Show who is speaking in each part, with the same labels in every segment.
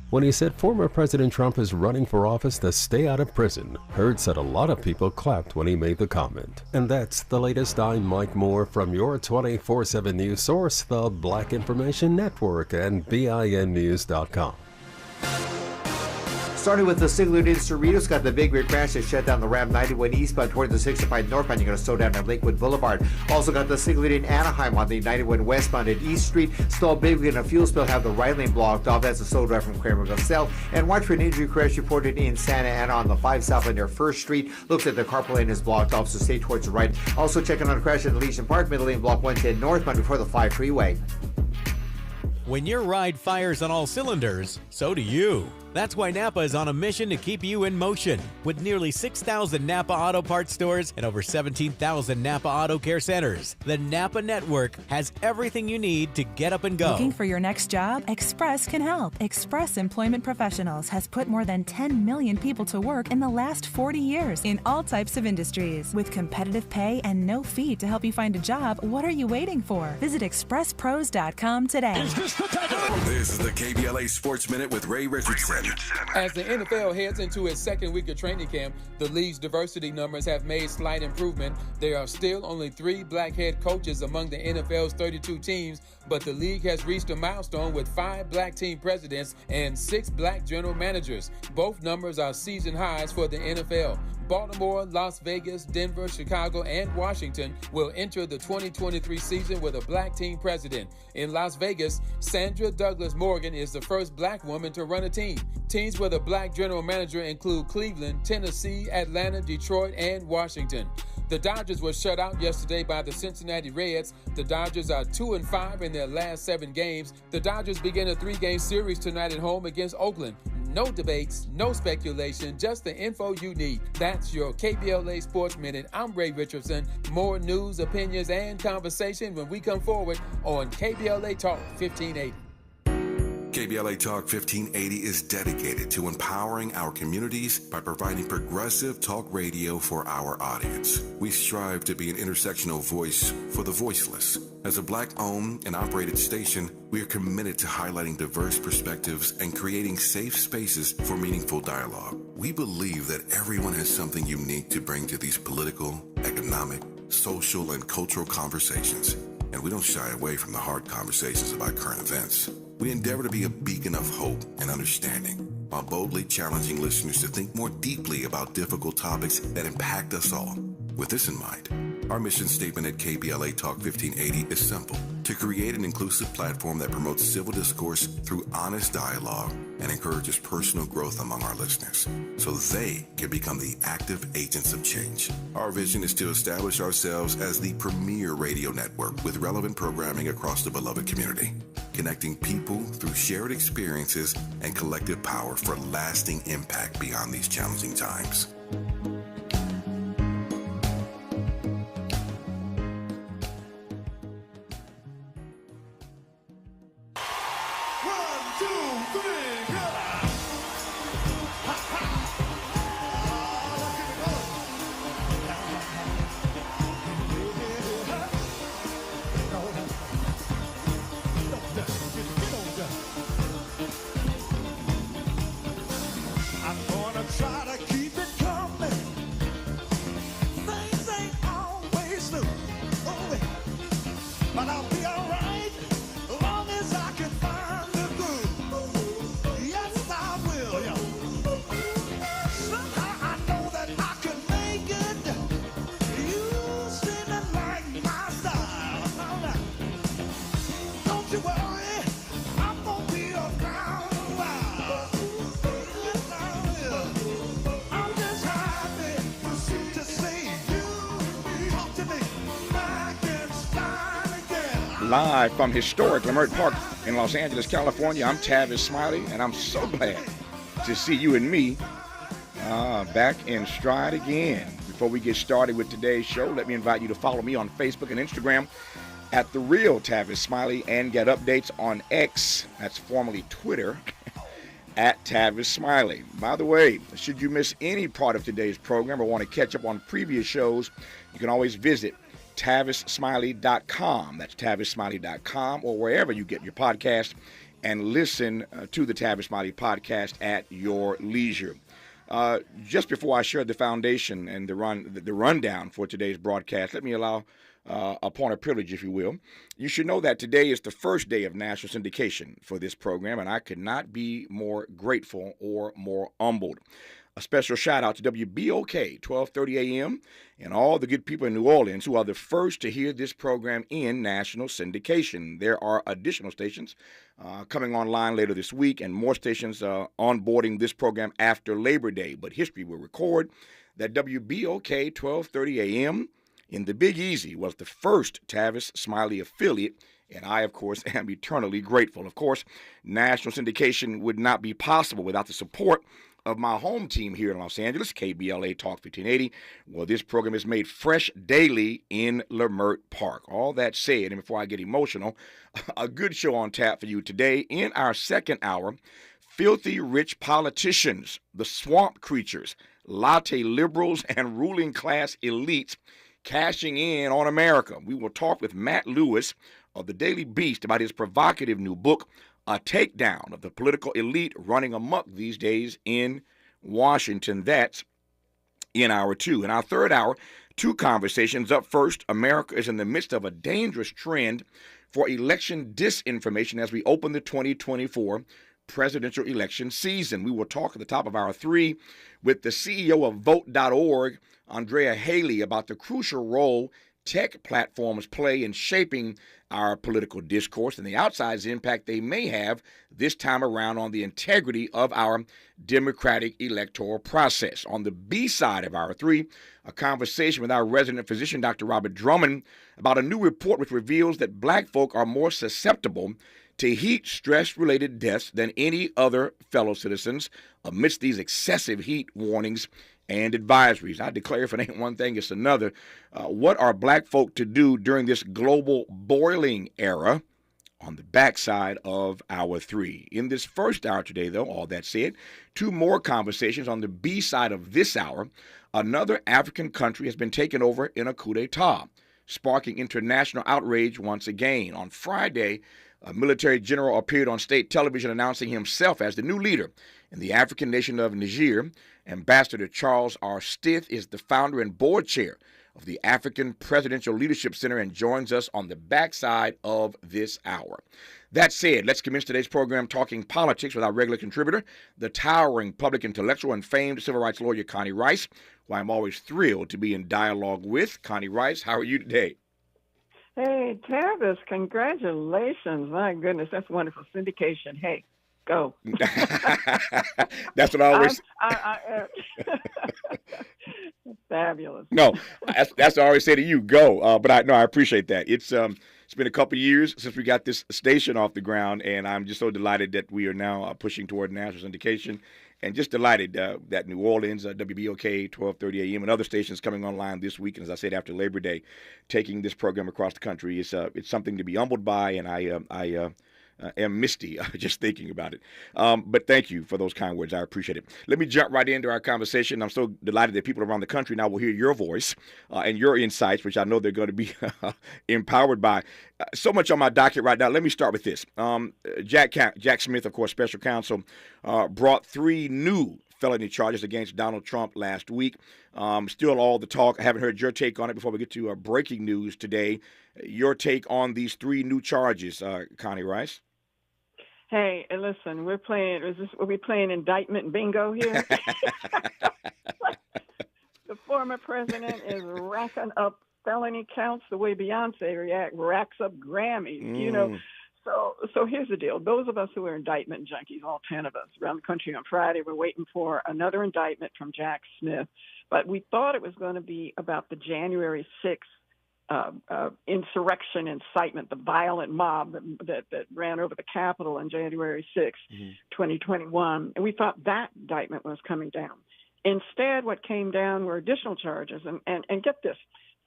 Speaker 1: when he said former President Trump is running for office to stay out of prison. Heard said a lot of people clapped when he made the comment. And that's the latest. I'm Mike Moore from your 24/7 news source, the Black Information Network, and BINnews.com.
Speaker 2: Starting with the Sigler in Cerritos, got the big rear crash that shut down the Ram 91 eastbound toward the 65 northbound. You're going to slow down at Lakewood Boulevard. Also got the Sigler in Anaheim on the 91 westbound at East Street. Stalled big in a fuel spill, have the right lane blocked off. That's a slow drive from Kramerville South. And watch for an injury crash reported in Santa Ana on the 5 south line near 1st Street. Looks like the carpool lane is blocked off, so stay towards the right. Also checking on a crash at Elysian Park, middle lane block 110 northbound before the 5 freeway.
Speaker 3: When your ride fires on all cylinders, so do you. That's why Napa is on a mission to keep you in motion. With nearly 6,000 Napa Auto Parts stores and over 17,000 Napa Auto Care centers, the Napa Network has everything you need to get up and go.
Speaker 4: Looking for your next job? Express can help. Express Employment Professionals has put more than 10 million people to work in the last 40 years in all types of industries. With competitive pay and no fee to help you find a job, what are you waiting for? Visit expresspros.com today.
Speaker 5: This is the KBLA Sports Minute with Ray Richardson.
Speaker 6: As the NFL heads into its second week of training camp, the league's diversity numbers have made slight improvement. There are still only 3 black head coaches among the NFL's 32 teams, but the league has reached a milestone with 5 black team presidents and 6 black general managers. Both numbers are season highs for the NFL. Baltimore, Las Vegas, Denver, Chicago, and Washington will enter the 2023 season with a black team president. In Las Vegas, Sandra Douglas Morgan is the first black woman to run a team. Teams with a black general manager include Cleveland, Tennessee, Atlanta, Detroit, and Washington. The Dodgers were shut out yesterday by the Cincinnati Reds. The Dodgers are 2-5 in their last 7 games. The Dodgers begin a 3-game series tonight at home against Oakland. No debates, no speculation, just the info you need. That's your KBLA Sports Minute. I'm Ray Richardson. More news, opinions, and conversation when we come forward on KBLA Talk 1580.
Speaker 5: KBLA Talk 1580 is dedicated to empowering our communities by providing progressive talk radio for our audience. We strive to be an intersectional voice for the voiceless. As a black-owned and operated station, we are committed to highlighting diverse perspectives and creating safe spaces for meaningful dialogue. We believe that everyone has something unique to bring to these political, economic, social, and cultural conversations, and we don't shy away from the hard conversations about current events. We endeavor to be a beacon of hope and understanding, while boldly challenging listeners to think more deeply about difficult topics that impact us all. With this in mind, our mission statement at KBLA Talk 1580 is simple: to create an inclusive platform that promotes civil discourse through honest dialogue and encourages personal growth among our listeners, so they can become the active agents of change. Our vision is to establish ourselves as the premier radio network with relevant programming across the beloved community, connecting people through shared experiences and collective power for lasting impact beyond these challenging times.
Speaker 7: Live from historic Leimert Park in Los Angeles, California, I'm Tavis Smiley, and I'm so glad to see you and me back in stride again. Before we get started with today's show, let me invite you to follow me on Facebook and Instagram at The Real Tavis Smiley, and get updates on X, that's formerly Twitter, at Tavis Smiley. By the way, should you miss any part of today's program or want to catch up on previous shows, you can always visit TavisSmiley.com. That's TavisSmiley.com, or wherever you get your podcast. and listen to the Tavis Smiley podcast at your leisure. Just before I share the foundation and the rundown for today's broadcast, let me allow a point of privilege, if you will. You should know that today is the first day of national syndication for this program, and I could not be more grateful or more humbled. A special shout out to WBOK 1230 AM and all the good people in New Orleans who are the first to hear this program in national syndication. There are additional stations coming online later this week and more stations onboarding this program after Labor Day. But history will record that WBOK 1230 AM in the Big Easy was the first Tavis Smiley affiliate, and I, of course, am eternally grateful. Of course, national syndication would not be possible without the support of my home team here in Los Angeles, KBLA Talk 1580. Well, this program is made fresh daily in Leimert Park. All that said, and before I get emotional, a good show on tap for you today. In our second hour, filthy rich politicians, the swamp creatures, latte liberals, and ruling class elites cashing in on America. We will talk with Matt Lewis of the Daily Beast about his provocative new book, A Takedown of the Political Elite Running Amok These Days in Washington. That's in hour two. In our third hour, two conversations. Up first, America is in the midst of a dangerous trend for election disinformation as we open the 2024 presidential election season. We will talk at the top of hour three with the CEO of Vote.org, Andrea Haley, about the crucial role tech platforms play in shaping our political discourse and the outsized impact they may have this time around on the integrity of our democratic electoral process. On the B side of hour three, a conversation with our resident physician, Dr. Robert Drummond, about a new report which reveals that black folk are more susceptible to heat stress-related deaths than any other fellow citizens amidst these excessive heat warnings and advisories. I declare, if it ain't one thing, it's another. What are black folk to do during this global boiling era? On the backside of hour three. In this first hour today, though, all that said, two more conversations on the B side of this hour. Another African country has been taken over in a coup d'etat, sparking international outrage once again. On Friday, a military general appeared on state television announcing himself as the new leader in the African nation of Niger. Ambassador Charles R. Stith is the founder and board chair of the African Presidential Leadership Center and joins us on the backside of this hour. That said, let's commence today's program talking politics with our regular contributor, the towering public intellectual and famed civil rights lawyer Connie Rice, who I'm always thrilled to be in dialogue with. Connie Rice, how are you today?
Speaker 8: Hey, Tavis, congratulations. My goodness, that's wonderful. Syndication. Hey, go.
Speaker 7: That's what I always...
Speaker 8: Fabulous.
Speaker 7: No, that's what I always say to you, go. But I appreciate that. It's been a couple of years since we got this station off the ground, and I'm just so delighted that we are now pushing toward national syndication. And just delighted that New Orleans, WBOK 1230 AM, and other stations coming online this week. And as I said, after Labor Day, taking this program across the country, it's something to be humbled by, and I am misty just thinking about it. But thank you for those kind words. I appreciate it. Let me jump right into our conversation. I'm so delighted that people around the country now will hear your voice and your insights, which I know they're going to be empowered by. So much on my docket right now. Let me start with this. Jack Smith, of course, special counsel, brought 3 new felony charges against Donald Trump last week. Still all the talk. I haven't heard your take on it before we get to breaking news today. Your take on these 3 new charges, Connie Rice?
Speaker 8: Hey, listen, are we playing indictment bingo here? The former president is racking up felony counts the way Beyonce racks up Grammys, you know. So here's the deal. Those of us who are indictment junkies, all 10 of us around the country on Friday, were waiting for another indictment from Jack Smith. But we thought it was going to be about the January 6th insurrection incitement, the violent mob that ran over the Capitol on January 6th, 2021. And we thought that indictment was coming down. Instead, what came down were additional charges. And get this.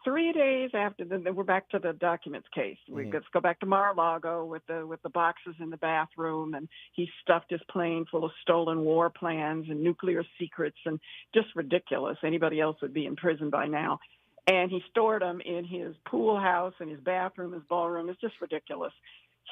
Speaker 8: 3 days after, we're back to the documents case. Let's go back to Mar-a-Lago with the boxes in the bathroom, and he stuffed his plane full of stolen war plans and nuclear secrets, and just ridiculous. Anybody else would be in prison by now. And he stored them in his pool house, in his bathroom, his ballroom. It's just ridiculous.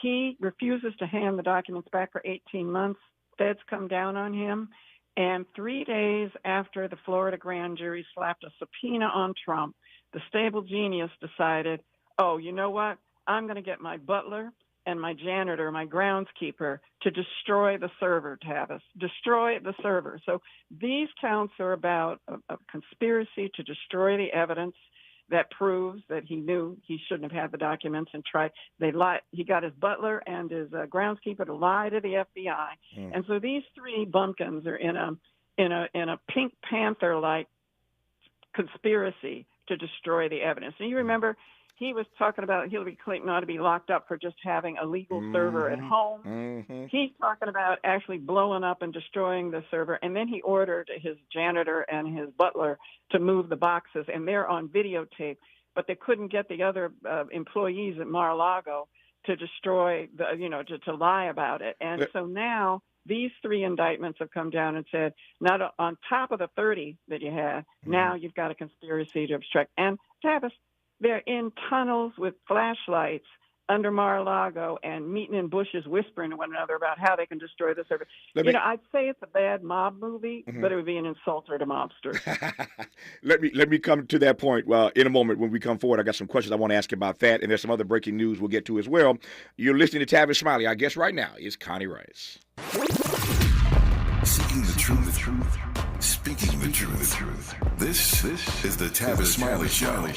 Speaker 8: He refuses to hand the documents back for 18 months. Feds come down on him. And 3 days after the Florida grand jury slapped a subpoena on Trump, the stable genius decided, oh, you know what? I'm going to get my butler and my janitor, my groundskeeper, to destroy the server, Tavis. Destroy the server. So these counts are about a conspiracy to destroy the evidence that proves that he knew he shouldn't have had the documents and tried. They lied. He got his butler and his groundskeeper to lie to the FBI. And so these three bumpkins are in a Pink Panther-like conspiracy to destroy the evidence. And you remember he was talking about Hillary Clinton ought to be locked up for just having a legal server at home. He's talking about actually blowing up and destroying the server. And then he ordered his janitor and his butler to move the boxes, and they're on videotape. But they couldn't get the other employees at Mar-a-Lago to destroy to lie about it. And so now these three indictments have come down and said, not on top of the 30 that you had, now you've got a conspiracy to obstruct. And Tavis, they're in tunnels with flashlights under Mar-a-Lago and meeting in bushes whispering to one another about how they can destroy the server. I'd say it's a bad mob movie, but it would be an insulter to mobsters.
Speaker 7: Let me come to that point in a moment when we come forward. I got some questions I want to ask you about that, and there's some other breaking news we'll get to as well. You're listening to Tavis Smiley. Our guest right now is Connie Rice.
Speaker 5: Seeking the truth. Speaking the truth. This is the Tavis Smiley Show.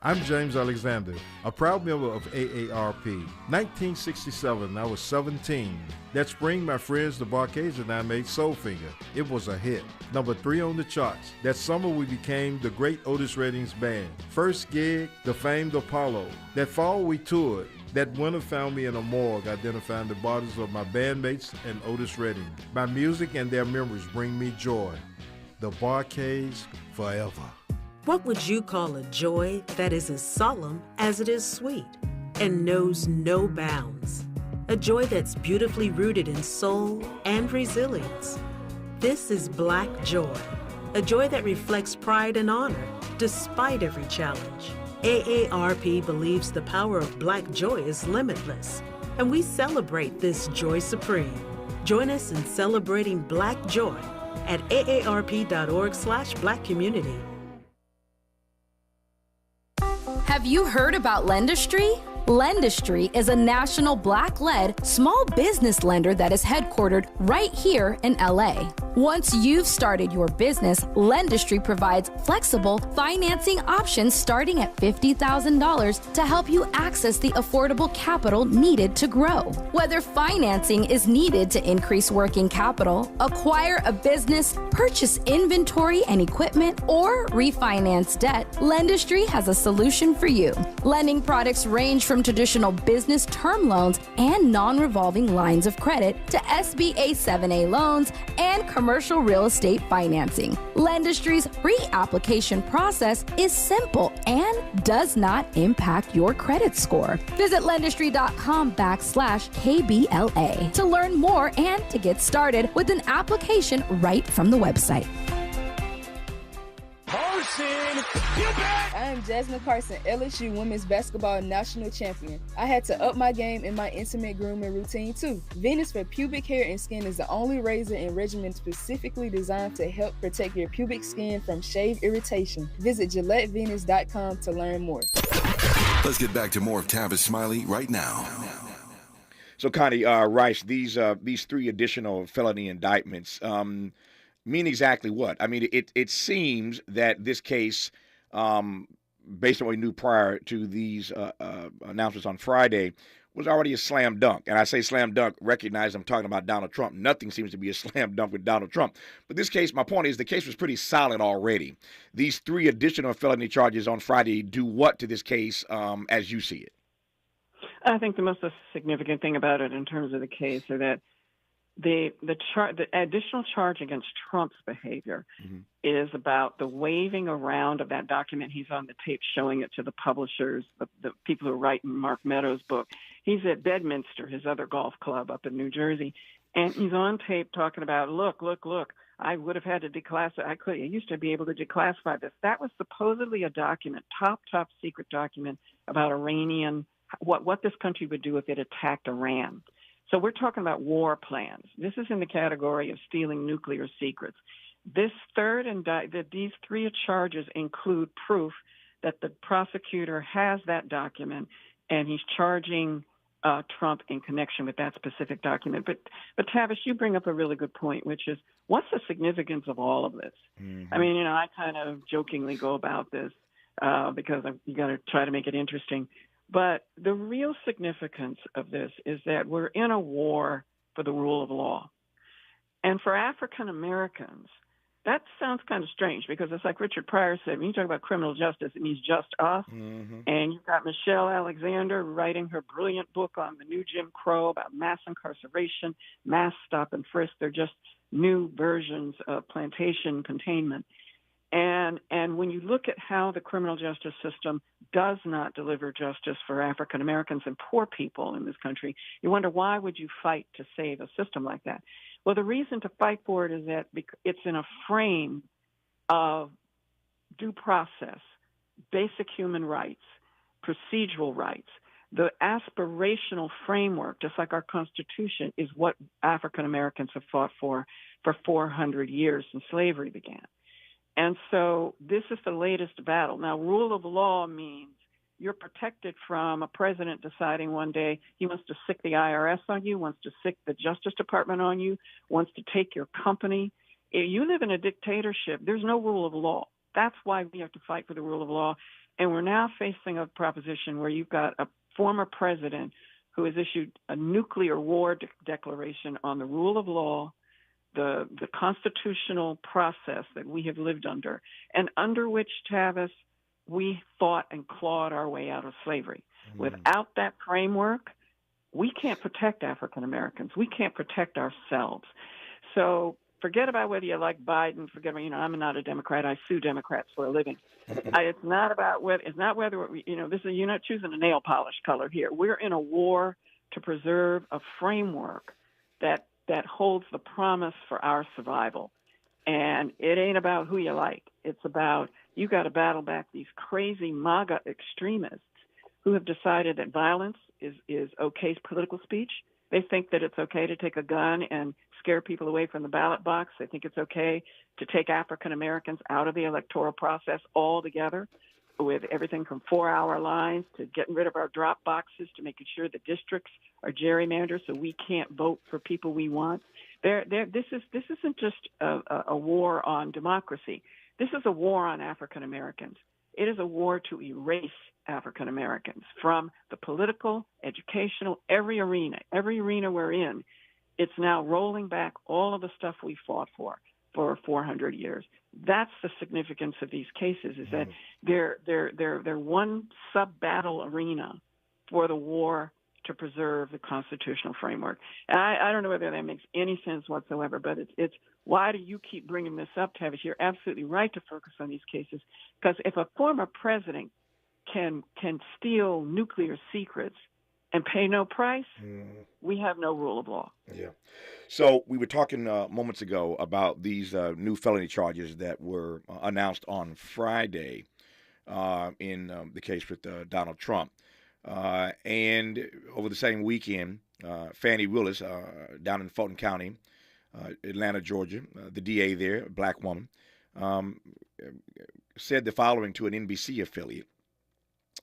Speaker 9: I'm James Alexander, a proud member of AARP. 1967, I was 17. That spring, my friends, the Barcades, and I made Soulfinger. It was a hit. Number 3 on the charts. That summer, we became the great Otis Redding's band. First gig, the famed Apollo. That fall, we toured. That winter found me in a morgue identifying the bodies of my bandmates and Otis Redding. My music and their memories bring me joy. The Barcades forever.
Speaker 10: What would you call a joy that is as solemn as it is sweet and knows no bounds? A joy that's beautifully rooted in soul and resilience. This is Black Joy, a joy that reflects pride and honor despite every challenge. AARP believes the power of Black joy is limitless, and we celebrate this joy supreme. Join us in celebrating Black joy at aarp.org/blackcommunity.
Speaker 11: Have you heard about Lendistry? Lendistry is a national Black-led small business lender that is headquartered right here in LA. Once you've started your business, Lendistry provides flexible financing options starting at $50,000 to help you access the affordable capital needed to grow. Whether financing is needed to increase working capital, acquire a business, purchase inventory and equipment, or refinance debt, Lendistry has a solution for you. Lending products range from traditional business term loans and non-revolving lines of credit to SBA 7A loans and commercial real estate financing. Lendistry's pre-application process is simple and does not impact your credit score. Visit lendistry.com/KBLA to learn more and to get started with an application right from the website.
Speaker 12: I'm Jasmine Carson, LSU Women's Basketball National Champion. I had to up my game in my intimate grooming routine too. Venus for Pubic Hair and Skin is the only razor and regimen specifically designed to help protect your pubic skin from shave irritation. Visit GilletteVenus.com to learn more.
Speaker 5: Let's get back to more of Tavis Smiley right now.
Speaker 7: So, Connie Rice, these three additional felony indictments mean exactly what? I mean, it seems that this case, based on what we knew prior to these announcements on Friday, was already a slam dunk. And I say slam dunk, recognize I'm talking about Donald Trump. Nothing seems to be a slam dunk with Donald Trump. But this case, my point is, the case was pretty solid already. These three additional felony charges on Friday do what to this case as you see it?
Speaker 8: I think the most significant thing about it in terms of the case are that the additional charge against Trump's behavior is about the waving around of that document. He's on the tape showing it to the publishers, the people who are writing Mark Meadows' book. He's at Bedminster, his other golf club up in New Jersey, and he's on tape talking about, look, I would have had to declassify. I used to be able to declassify this. That was supposedly a document, top secret document about Iranian, what this country would do if it attacked Iran. So we're talking about war plans. This is in the category of stealing nuclear secrets. This third these three charges include proof that the prosecutor has that document, and he's charging Trump in connection with that specific document. But Tavis, you bring up a really good point, which is, what's the significance of all of this?
Speaker 7: Mm-hmm.
Speaker 8: I mean, I kind of jokingly go about this because you got to try to make it interesting. But the real significance of this is that we're in a war for the rule of law. And for African Americans, that sounds kind of strange, because it's like Richard Pryor said, when you talk about criminal justice, it means just us.
Speaker 7: Mm-hmm.
Speaker 8: And you've got Michelle Alexander writing her brilliant book on the new Jim Crow about mass incarceration, mass stop and frisk. They're just new versions of plantation containment. And when you look at how the criminal justice system does not deliver justice for African Americans and poor people in this country, you wonder, why would you fight to save a system like that? Well, the reason to fight for it is that it's in a frame of due process, basic human rights, procedural rights. The aspirational framework, just like our Constitution, is what African Americans have fought for 400 years since slavery began. And so this is the latest battle. Now, rule of law means you're protected from a president deciding one day he wants to sick the IRS on you, wants to sick the Justice Department on you, wants to take your company. If you live in a dictatorship, there's no rule of law. That's why we have to fight for the rule of law. And we're now facing a proposition where you've got a former president who has issued a nuclear war declaration on the rule of law, the constitutional process that we have lived under, and under which, Tavis, we fought and clawed our way out of slavery. Mm. Without that framework, we can't protect African Americans. We can't protect ourselves. So forget about whether you like Biden. Forget about, I'm not a Democrat. I sue Democrats for a living. It's not about whether, you're not choosing a nail polish color here. We're in a war to preserve a framework that holds the promise for our survival. And it ain't about who you like. It's about, you got to battle back these crazy MAGA extremists who have decided that violence is okay political speech. They think that it's okay to take a gun and scare people away from the ballot box. They think it's okay to take African Americans out of the electoral process altogether, with everything from 4-hour lines to getting rid of our drop boxes to making sure the districts are gerrymandered so we can't vote for people we want. This isn't just a war on democracy. This is a war on African Americans. It is a war to erase African Americans from the political, educational, every arena we're in. It's now rolling back all of the stuff we fought for 400 years. That's the significance of these cases, is that they're one sub-battle arena for the war to preserve the constitutional framework. And I don't know whether that makes any sense whatsoever, but it's why do you keep bringing this up, Tavis? You're absolutely right to focus on these cases, because if a former president can steal nuclear secrets and pay no price, we have no rule of law.
Speaker 7: Yeah. So we were talking moments ago about these new felony charges that were announced on Friday in the case with Donald Trump. And over the same weekend, Fannie Willis down in Fulton County, Atlanta, Georgia, the DA there, a black woman, said the following to an NBC affiliate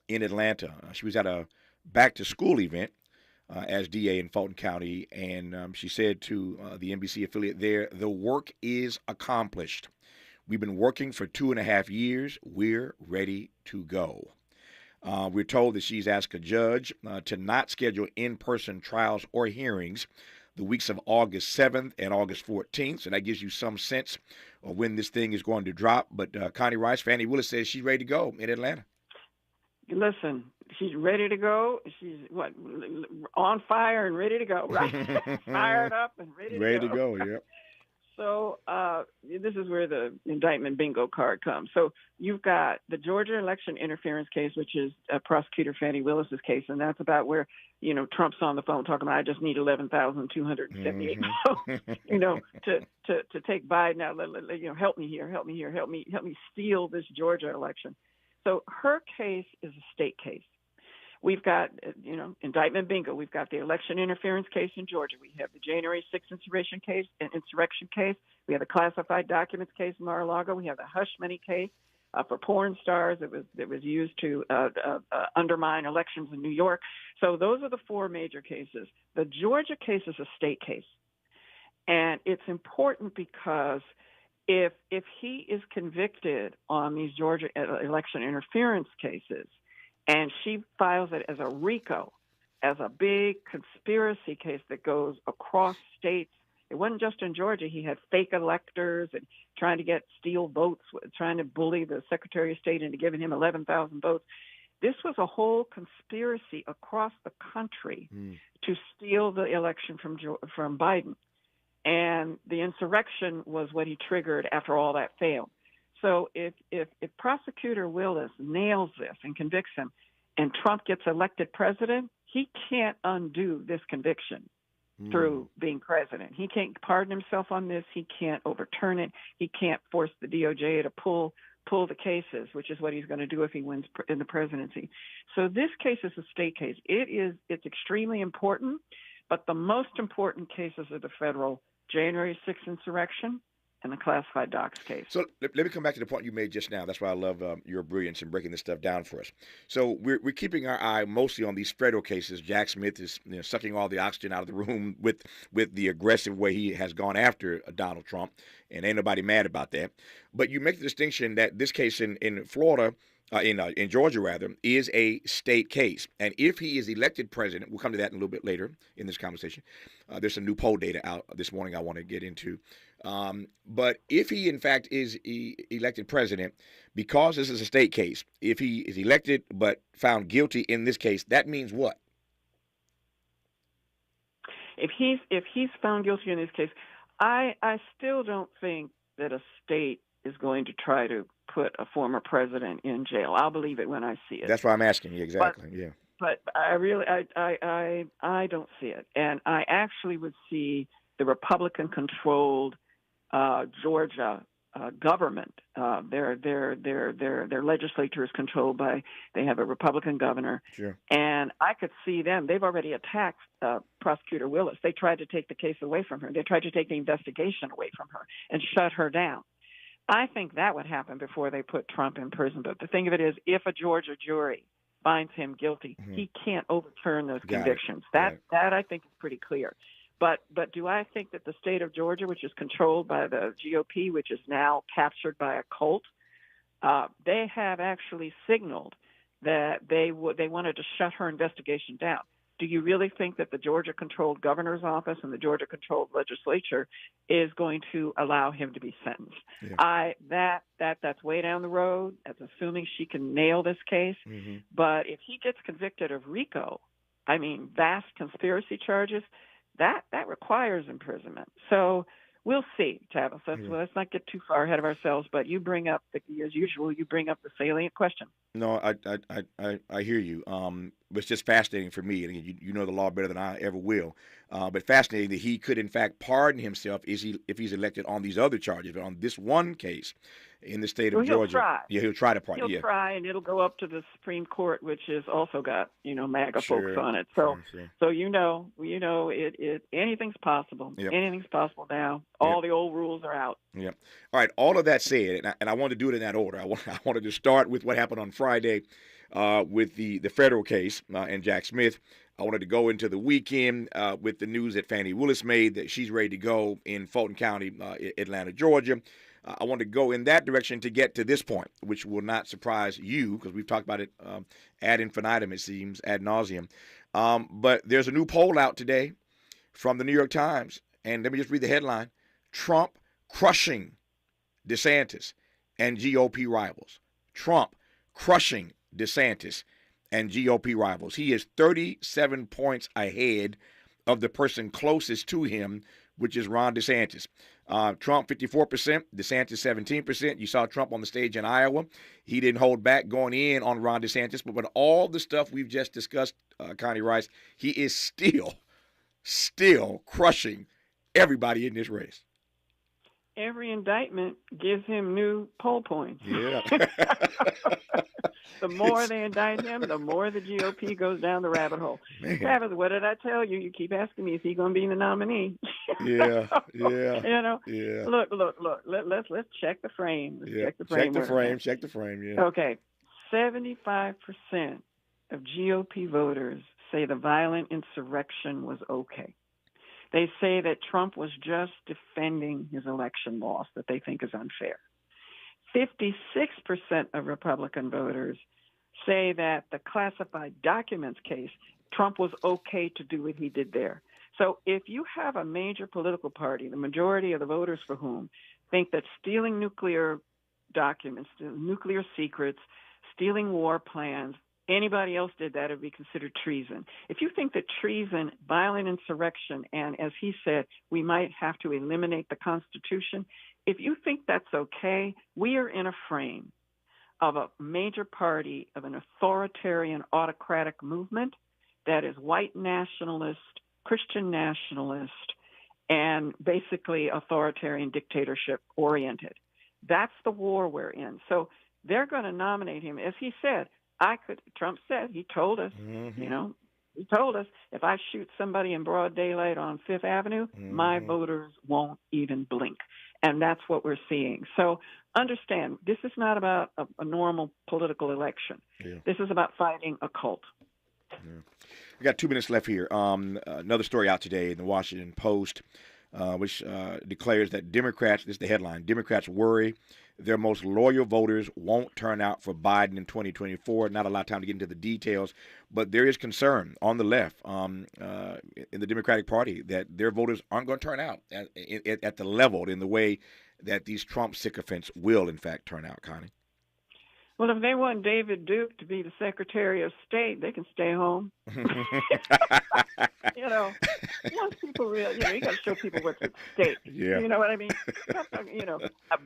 Speaker 7: in Atlanta. She was at a back-to-school event as DA in Fulton County, and she said to the NBC affiliate there, "The work is accomplished. We've been working for 2.5 years. We're ready to go." We're told that she's asked a judge to not schedule in-person trials or hearings the weeks of August 7th and August 14th, so that gives you some sense of when this thing is going to drop. But Connie Rice, Fannie Willis says she's ready to go in Atlanta.
Speaker 8: Listen, she's ready to go. She's on fire and ready to go, right? Fired up and ready to go.
Speaker 7: Yep.
Speaker 8: So this is where the indictment bingo card comes. So you've got the Georgia election interference case, which is Prosecutor Fani Willis's case, and that's about where, Trump's on the phone talking about, I just need 11,278 votes, to take Biden out. Help me here, help me steal this Georgia election. So her case is a state case. We've got, indictment bingo. We've got the election interference case in Georgia. We have the January 6th insurrection case. We have the classified documents case in Mar-a-Lago. We have the hush money case for porn stars that was used to undermine elections in New York. So those are the four major cases. The Georgia case is a state case, and it's important because if he is convicted on these Georgia election interference cases, and she files it as a RICO, as a big conspiracy case that goes across states. It wasn't just in Georgia. He had fake electors and trying to steal votes, trying to bully the Secretary of State into giving him 11,000 votes. This was a whole conspiracy across the country to steal the election from Biden. And the insurrection was what he triggered after all that failed. So if Prosecutor Willis nails this and convicts him and Trump gets elected president, he can't undo this conviction through being president. He can't pardon himself on this. He can't overturn it. He can't force the DOJ to pull the cases, which is what he's going to do if he wins in the presidency. So this case is a state case. It's extremely important, but the most important cases are the federal January 6th insurrection and the classified docs case. So
Speaker 7: let me come back to the point you made just now. That's why I love your brilliance in breaking this stuff down for us. So we're keeping our eye mostly on these federal cases. Jack Smith is sucking all the oxygen out of the room with the aggressive way he has gone after Donald Trump, and ain't nobody mad about that. But you make the distinction that this case in Florida, in Georgia rather, is a state case. And if he is elected president, we'll come to that in a little bit later in this conversation. There's some new poll data out this morning I want to get into. But if he, in fact, is elected president, because this is a state case, if he is elected but found guilty in this case, that means what?
Speaker 8: If he's found guilty in this case, I still don't think that a state is going to try to put a former president in jail. I'll believe it when I see it.
Speaker 7: That's why I'm asking you exactly.
Speaker 8: But I really I don't see it, and I actually would see the Republican-controlled Georgia government. Their legislature is controlled by. They have a Republican governor, and I could see them. They've already attacked Prosecutor Willis. They tried to take the case away from her. They tried to take the investigation away from her and shut her down. I think that would happen before they put Trump in prison. But the thing of it is, if a Georgia jury finds him guilty, he can't overturn those convictions. That I think is pretty clear. But do I think that the state of Georgia, which is controlled by the GOP, which is now captured by a cult, they have actually signaled that they wanted to shut her investigation down. Do you really think that the Georgia-controlled governor's office and the Georgia-controlled legislature is going to allow him to be sentenced? That's way down the road. That's assuming she can nail this case. But if he gets convicted of RICO, vast conspiracy charges, that requires imprisonment. So we'll see, Tavis. Let's not get too far ahead of ourselves. But you bring up, as usual, the salient question.
Speaker 7: No, I hear you. It's just fascinating for me, and you know the law better than I ever will. But fascinating that he could, in fact, pardon himself if he's elected on these other charges. But on this one case in the state of Georgia,
Speaker 8: try.
Speaker 7: He'll try to pardon.
Speaker 8: He'll try, and it'll go up to the Supreme Court, which has also got MAGA folks on it. So anything's possible. Anything's possible now. All the old rules are out.
Speaker 7: Yeah. All right. All of that said, and I want to do it in that order. I wanted to start with what happened on Friday with the federal case and Jack Smith. I wanted to go into the weekend with the news that Fani Willis made that she's ready to go in Fulton County, Atlanta, Georgia. I want to go in that direction to get to this point, which will not surprise you because we've talked about it ad infinitum, it seems, ad nauseum. But there's a new poll out today from the New York Times, and let me just read the headline: Trump crushing DeSantis and GOP rivals. Trump crushing DeSantis and GOP rivals. He is 37 points ahead of the person closest to him which is Ron DeSantis. Trump, 54%, DeSantis, 17%. You saw Trump on the stage in Iowa. He didn't hold back going in on Ron DeSantis, but with all the stuff we've just discussed, Connie Rice, he is still crushing everybody in this race.
Speaker 8: Every indictment gives him new poll points.
Speaker 7: Yeah.
Speaker 8: The more they indict him, the more the GOP goes down the rabbit hole.
Speaker 7: Man.
Speaker 8: Tavis, what did I tell you? You keep asking me, is he going to be the nominee?
Speaker 7: Yeah.
Speaker 8: Look. Let's check the frame. Check the
Speaker 7: frame. Yeah.
Speaker 8: Okay. 75% of GOP voters say the violent insurrection was okay. They say that Trump was just defending his election loss that they think is unfair. 56% of Republican voters say that the classified documents case, Trump was okay to do what he did there. So if you have a major political party, the majority of the voters for whom think that stealing nuclear documents, nuclear secrets, stealing war plans, anybody else did that, it would be considered treason. If you think that treason, violent insurrection, and as he said, we might have to eliminate the Constitution, if you think that's okay, we are in a frame of a major party of an authoritarian, autocratic movement that is white nationalist, Christian nationalist, and basically authoritarian dictatorship oriented. That's the war we're in. So they're going to nominate him. As he said, Trump said, he told us, he told us, if I shoot somebody in broad daylight on Fifth Avenue, my voters won't even blink. And that's what we're seeing. So understand, this is not about a normal political election. Yeah. This is about fighting a cult.
Speaker 7: Yeah. We got 2 minutes left here. Another story out today in the Washington Post, which declares that Democrats, this is the headline, Democrats worry their most loyal voters won't turn out for Biden in 2024. Not a lot of time to get into the details, but there is concern on the left, in the Democratic Party, that their voters aren't going to turn out at the level, in the way that these Trump sycophants will, in fact, turn out, Connie.
Speaker 8: Well, if they want David Duke to be the Secretary of State, they can stay home. Once people really, you got to show people what's at stake.
Speaker 7: Yeah.
Speaker 8: You know what I mean?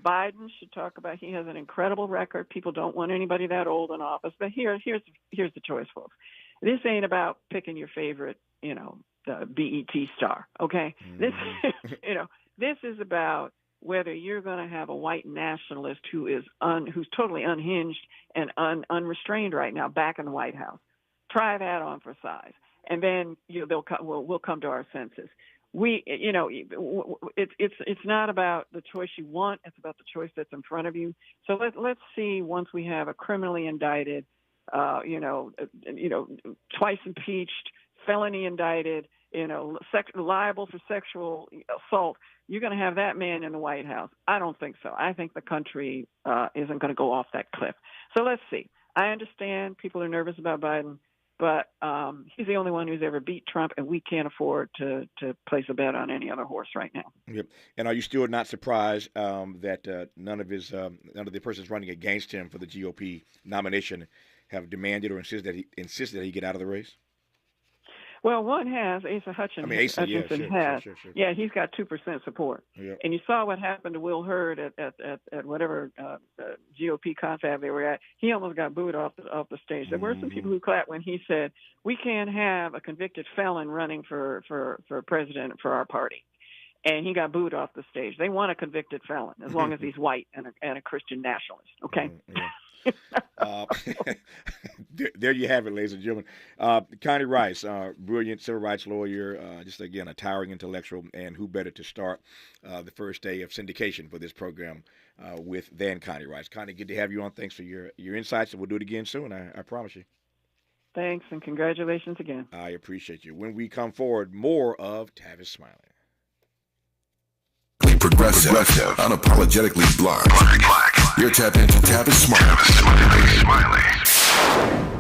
Speaker 8: Biden should talk about, he has an incredible record. People don't want anybody that old in office. But here's the choice, folks. This ain't about picking your favorite, the BET star. Okay. Mm-hmm. This is about whether you're going to have a white nationalist who's totally unhinged and unrestrained right now back in the White House. Try that on for size, and then we'll come to our senses. It's not about the choice you want; it's about the choice that's in front of you. So let's see, once we have a criminally indicted, twice impeached, felony indicted, liable for sexual assault, you're going to have that man in the White House. I don't think so. I think the country isn't going to go off that cliff. So let's see. I understand people are nervous about Biden, but he's the only one who's ever beat Trump, and we can't afford to place a bet on any other horse right now. Yep.
Speaker 7: And are you still not surprised that none of the persons running against him for the GOP nomination have demanded or insisted that he get out of the race?
Speaker 8: Well, one has, Asa Hutchinson has. Sure. Yeah, he's got 2% support. Yep. And you saw what happened to Will Hurd at whatever GOP confab they were at. He almost got booed off the stage. There were some people who clapped when he said, we can't have a convicted felon running for president for our party. And he got booed off the stage. They want a convicted felon as long as he's white and a Christian nationalist. Okay?
Speaker 7: There you have it, ladies and gentlemen. Connie Rice, brilliant civil rights lawyer, just again a towering intellectual, and who better to start the first day of syndication for this program than Connie Rice. Connie, good to have you on. Thanks for your insights, and we'll do it again soon. I promise you.
Speaker 8: Thanks, and congratulations again.
Speaker 7: I appreciate you. When we come forward, more of Tavis Smiley.
Speaker 5: Progressive, unapologetically black. You're tapped into Tavis Smiley.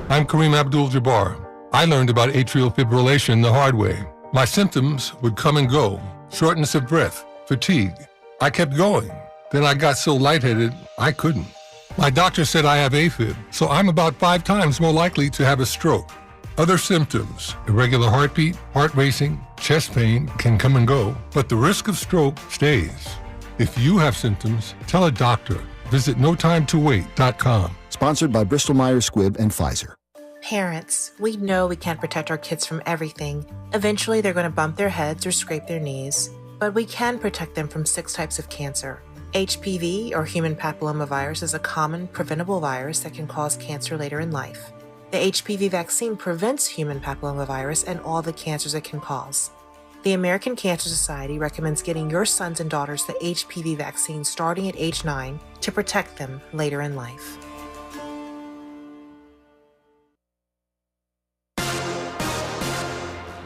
Speaker 13: I'm Kareem Abdul-Jabbar. I learned about atrial fibrillation the hard way. My symptoms would come and go. Shortness of breath, fatigue. I kept going. Then I got so lightheaded, I couldn't. My doctor said I have AFib, so I'm about 5 times more likely to have a stroke. Other symptoms: irregular heartbeat, heart racing, Chest pain can come and go, but the risk of stroke stays. If you have symptoms, tell a doctor. Visit notimetowait.com.
Speaker 14: Sponsored by Bristol-Myers Squibb and Pfizer.
Speaker 15: Parents, we know we can't protect our kids from everything. Eventually, they're going to bump their heads or scrape their knees. But we can protect them from 6 types of cancer. HPV, or human papillomavirus, is a common preventable virus that can cause cancer later in life. The HPV vaccine prevents human papillomavirus and all the cancers it can cause. The American Cancer Society recommends getting your sons and daughters the HPV vaccine starting at age 9 to protect them later in life.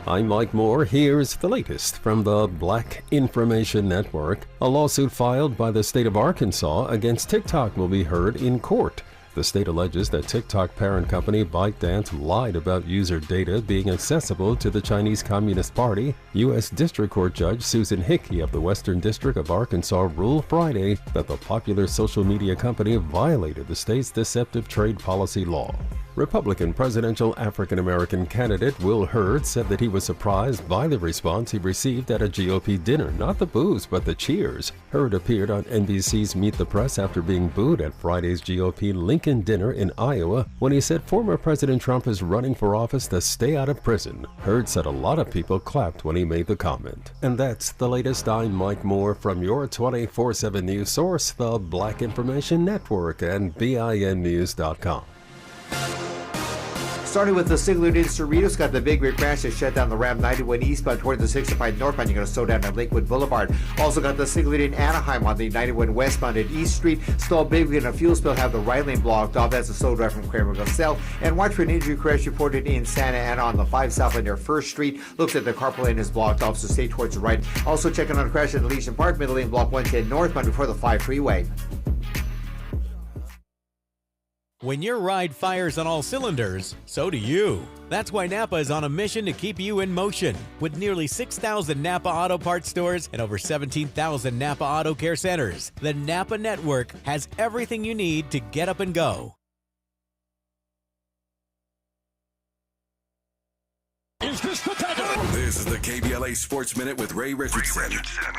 Speaker 1: I'm Mike Moore. Here's the latest from the Black Information Network. A lawsuit filed by the state of Arkansas against TikTok will be heard in court. The state alleges that TikTok parent company ByteDance lied about user data being accessible to the Chinese Communist Party. U.S. District Court Judge Susan Hickey of the Western District of Arkansas ruled Friday that the popular social media company violated the state's deceptive trade policy law. Republican presidential African-American candidate Will Hurd said that he was surprised by the response he received at a GOP dinner, not the boos, but the cheers. Hurd appeared on NBC's Meet the Press after being booed at Friday's GOP Lincoln dinner in Iowa when he said former President Trump is running for office to stay out of prison. Hurd said a lot of people clapped when he made the comment. And that's the latest. I'm Mike Moore from your 24/7 news source, the Black Information Network, and BINnews.com.
Speaker 2: Starting with the Sigler in Cerritos, got the big rear crash that shut down the Ram 91 eastbound toward the 65 northbound. You're going to slow down at Lakewood Boulevard. Also got the Sigler in Anaheim on the 91 westbound at East Street. Stalled big in a fuel spill, have the right lane blocked off. That's a slow drive from Kramerville South. And watch for an injury crash reported in Santa Ana on the 5 south near 1st Street. Looks like the carpool lane is blocked off, so stay towards the right. Also checking on a crash in Elysian Park, middle lane block 110 northbound before the 5 freeway.
Speaker 3: When your ride fires on all cylinders, so do you. That's why Napa is on a mission to keep you in motion. With nearly 6,000 Napa Auto Parts stores and over 17,000 Napa Auto Care centers, the Napa Network has everything you need to get up and go.
Speaker 5: Is this the takeover? This is the KBLA Sports Minute with Ray Richardson.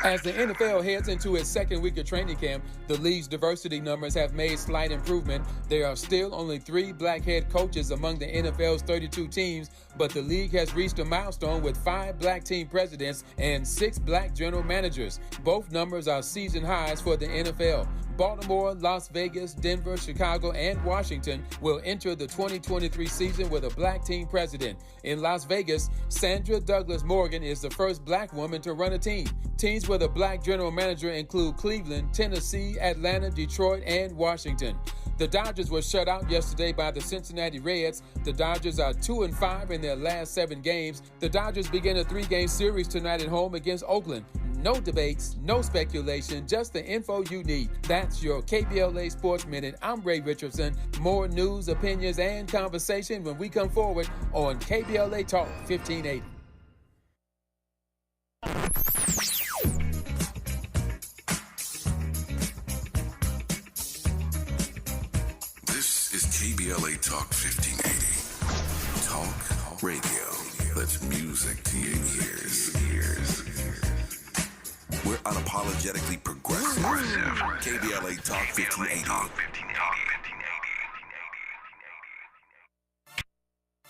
Speaker 6: As the NFL heads into its second week of training camp, the league's diversity numbers have made slight improvement. There are still only 3 black head coaches among the NFL's 32 teams, but the league has reached a milestone with 5 black team presidents and 6 black general managers. Both numbers are season highs for the NFL. Baltimore, Las Vegas, Denver, Chicago, and Washington will enter the 2023 season with a black team president. In Las Vegas, Sandra Douglas Morgan is the first black woman to run a team. Teams with a black general manager include Cleveland, Tennessee, Atlanta, Detroit, and Washington. The Dodgers were shut out yesterday by the Cincinnati Reds. The Dodgers are 2-5 in their last 7 games. The Dodgers begin a 3-game series tonight at home against Oakland. No debates, no speculation, just the info you need. That's your KBLA Sports Minute. I'm Ray Richardson. More news, opinions, and conversation when we come forward on KBLA Talk 1580.
Speaker 5: This is KBLA Talk 1580. Talk radio. That's music to your ears. We're unapologetically progressive. KBLA Talk 1580.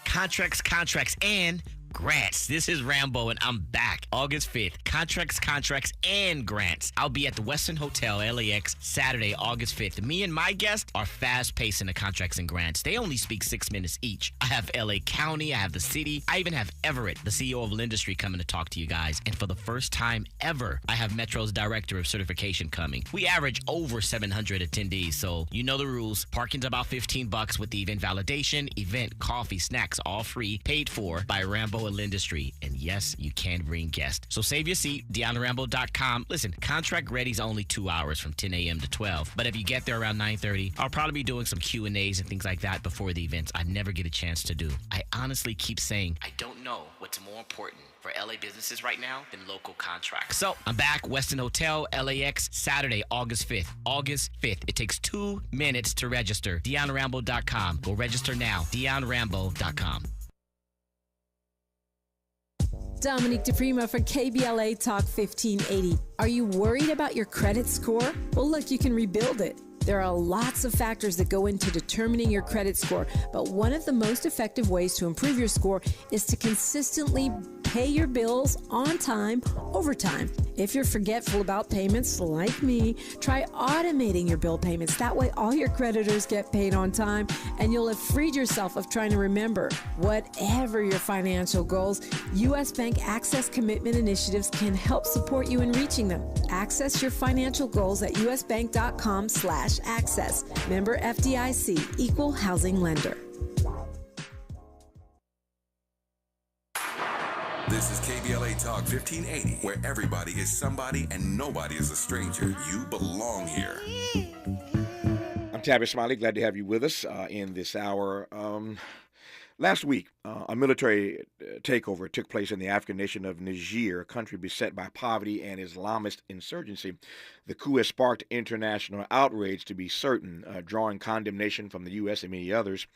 Speaker 16: Contracts, and grants. This is Rambo, and I'm back August 5th. Contracts, and grants. I'll be at the Westin Hotel, LAX, Saturday, August 5th. Me and my guests are fast-paced in the contracts and grants. They only speak 6 minutes each. I have LA County, I have the city, I even have Everett, the CEO of Lendistry, coming to talk to you guys. And for the first time ever, I have Metro's Director of Certification coming. We average over 700 attendees, so you know the rules. Parking's about $15 with the event validation, event, coffee, snacks, all free, paid for by Rambo and Lendistry. And yes, you can bring guests. So save your seat, DeonRambo.com. Listen, contract ready's only 2 hours from 10 a.m. to 12. But if you get there around 9:30, I'll probably be doing some Q&As and things like that before the events I never get a chance to do. I honestly keep saying, I don't know what's more important for LA businesses right now than local contracts. So I'm back, Westin Hotel, LAX, Saturday, August 5th. August 5th. It takes 2 minutes to register. DeonRambo.com. Go register now. DeonRambo.com.
Speaker 17: Dominique DePrima for KBLA Talk 1580. Are you worried about your credit score? Well, look, you can rebuild it. There are lots of factors that go into determining your credit score, but one of the most effective ways to improve your score is to consistently pay your bills on time, over time. If you're forgetful about payments like me, try automating your bill payments. That way all your creditors get paid on time and you'll have freed yourself of trying to remember. Whatever your financial goals, U.S. Bank Access Commitment Initiatives can help support you in reaching them. Access your financial goals at usbank.com/access. Member FDIC, Equal Housing Lender.
Speaker 5: This is KBLA Talk 1580, where everybody is somebody and nobody is a stranger. You belong here.
Speaker 7: I'm Tavis, Smiley. Glad to have you with us in this hour. Last week, a military takeover took place in the African nation of Niger, a country beset by poverty and Islamist insurgency. The coup has sparked international outrage, to be certain, drawing condemnation from the U.S. and many others.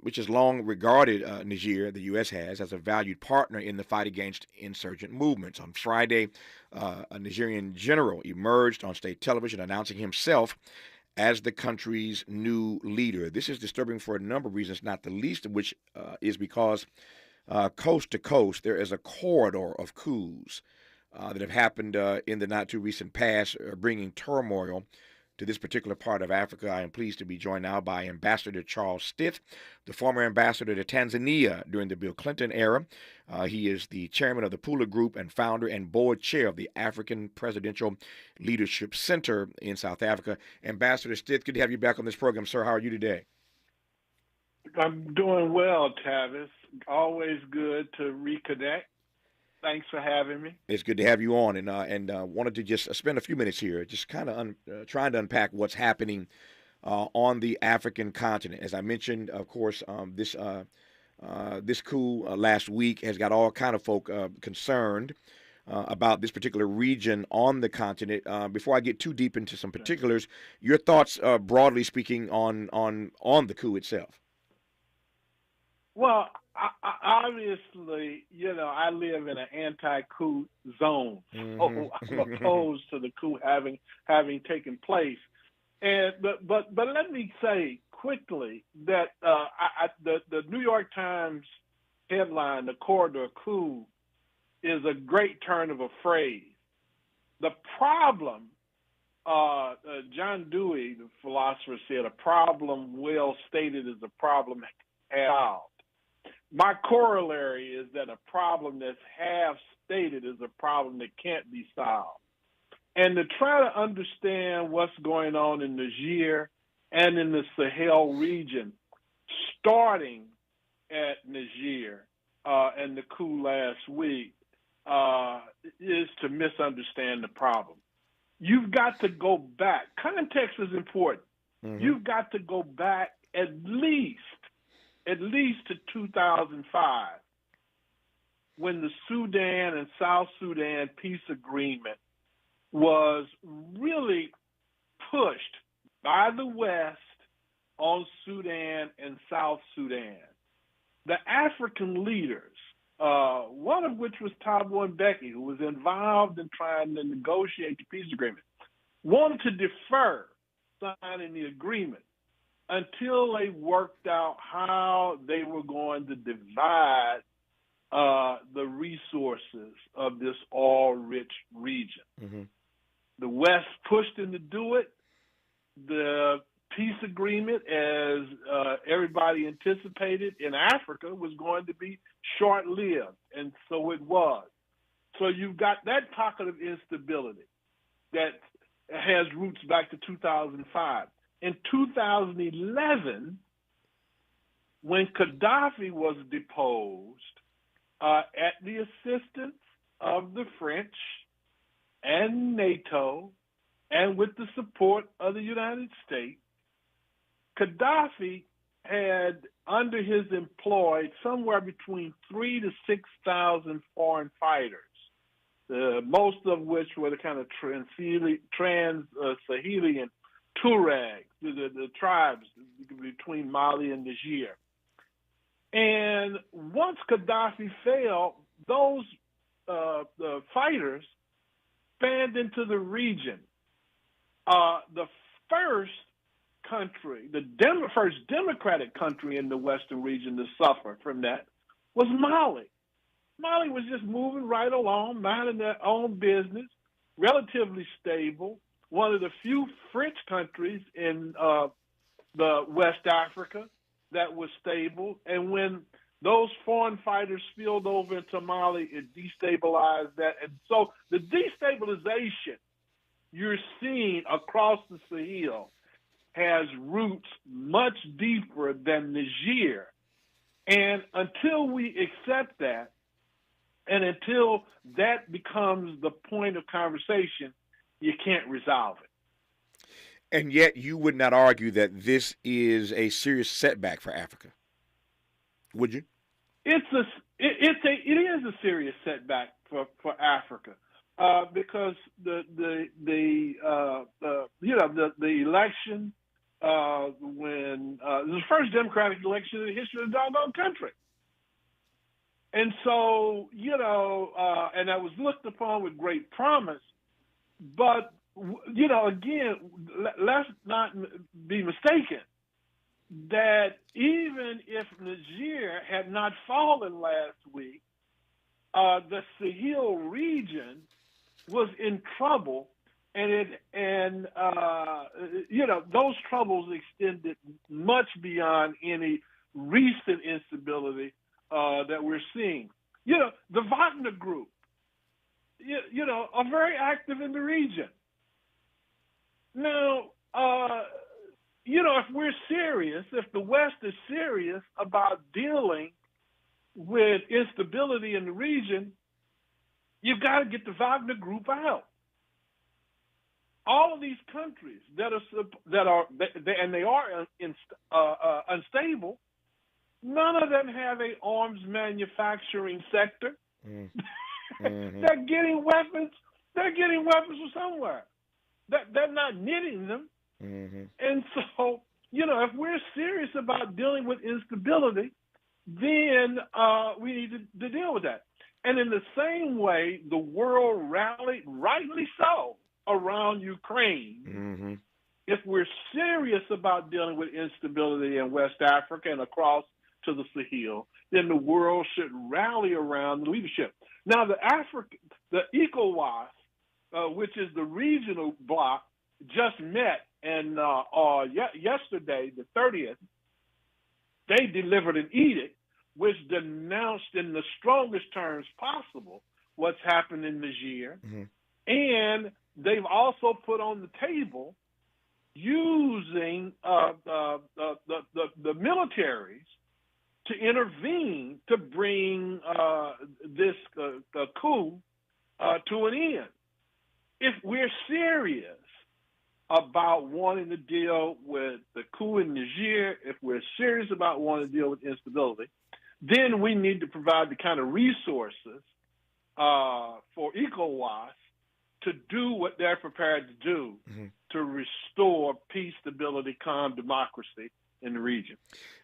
Speaker 7: Which has long regarded Niger, the U.S. has, as a valued partner in the fight against insurgent movements. On Friday, a Nigerian general emerged on state television announcing himself as the country's new leader. This is disturbing for a number of reasons, not the least of which is because coast to coast there is a corridor of coups that have happened in the not-too-recent past, bringing turmoil to this particular part of Africa. I am pleased to be joined now by Ambassador Charles Stith, the former ambassador to Tanzania during the Bill Clinton era. He is the chairman of the Pula Group and founder and board chair of the African Presidential Leadership Center in South Africa. Ambassador Stith, good to have you back on this program, sir. How are you today?
Speaker 18: I'm doing well, Tavis. Always good to reconnect. Thanks for having me.
Speaker 7: It's good to have you on, and wanted to just spend a few minutes here, just kind of trying to unpack what's happening on the African continent. As I mentioned, of course, this coup last week has got all kind of folk concerned about this particular region on the continent. Before I get too deep into some particulars, your thoughts, broadly speaking, on the coup itself.
Speaker 18: Well, obviously, I live in an anti-coup zone, so I'm opposed to the coup having taken place. But let me say quickly that the New York Times headline, "The Corridor Coup," is a great turn of a phrase. The problem, John Dewey, the philosopher, said, "A problem well stated is a problem solved." My corollary is that a problem that's half stated is a problem that can't be solved. And to try to understand what's going on in Niger and in the Sahel region, starting at Niger and the coup last week, is to misunderstand the problem. You've got to go back. Context is important. Mm-hmm. You've got to go back at least to 2005, when the Sudan and South Sudan peace agreement was really pushed by the West on Sudan and South Sudan. The African leaders, one of which was Thabo Mbeki, who was involved in trying to negotiate the peace agreement, wanted to defer signing the agreement until they worked out how they were going to divide the resources of this oil-rich region. Mm-hmm. The West pushed them to do it. The peace agreement, as everybody anticipated in Africa, was going to be short-lived, and so it was. So you've got that pocket of instability that has roots back to 2005. In 2011, when Gaddafi was deposed, at the assistance of the French and NATO, and with the support of the United States, Gaddafi had under his employ somewhere between 3,000 to 6,000 foreign fighters, most of which were the kind of trans-Sahelian Tuareg, the tribes between Mali and Niger. And once Gaddafi fell, those the fighters spanned into the region. The first country, first democratic country in the Western region to suffer from that was Mali. Mali was just moving right along, minding their own business, relatively stable, one of the few French countries in the West Africa that was stable. And when those foreign fighters spilled over into Mali, it destabilized that. And so the destabilization you're seeing across the Sahel has roots much deeper than Niger. And until we accept that, and until that becomes the point of conversation, you can't resolve it.
Speaker 7: And yet you would not argue that this is a serious setback for Africa, would you?
Speaker 18: It is a serious setback for Africa because the election when it was the first democratic election in the history of the doggone country. And so, and that was looked upon with great promise. But, again, let's not be mistaken that even if Niger had not fallen last week, the Sahel region was in trouble. And those troubles extended much beyond any recent instability that we're seeing. The Wagner Group, are very active in the region. Now, if we're serious, if the West is serious about dealing with instability in the region, you've got to get the Wagner Group out. All of these countries that are unstable. None of them have an arms manufacturing sector. Mm-hmm. They're getting weapons. They're getting weapons from somewhere. They're not knitting them. Mm-hmm. And so, if we're serious about dealing with instability, then we need to deal with that. And in the same way, the world rallied, rightly so, around Ukraine. Mm-hmm. If we're serious about dealing with instability in West Africa and across to the Sahel, then the world should rally around the leadership. Now, the ECOWAS, which is the regional bloc, just met, and yesterday, the 30th, they delivered an edict which denounced in the strongest terms possible what's happened in Niger, mm-hmm. and they've also put on the table using the militaries to intervene to bring this coup to an end. If we're serious about wanting to deal with the coup in Niger, if we're serious about wanting to deal with instability, then we need to provide the kind of resources for ECOWAS to do what they're prepared to do mm-hmm. to restore peace, stability, calm, democracy in the region.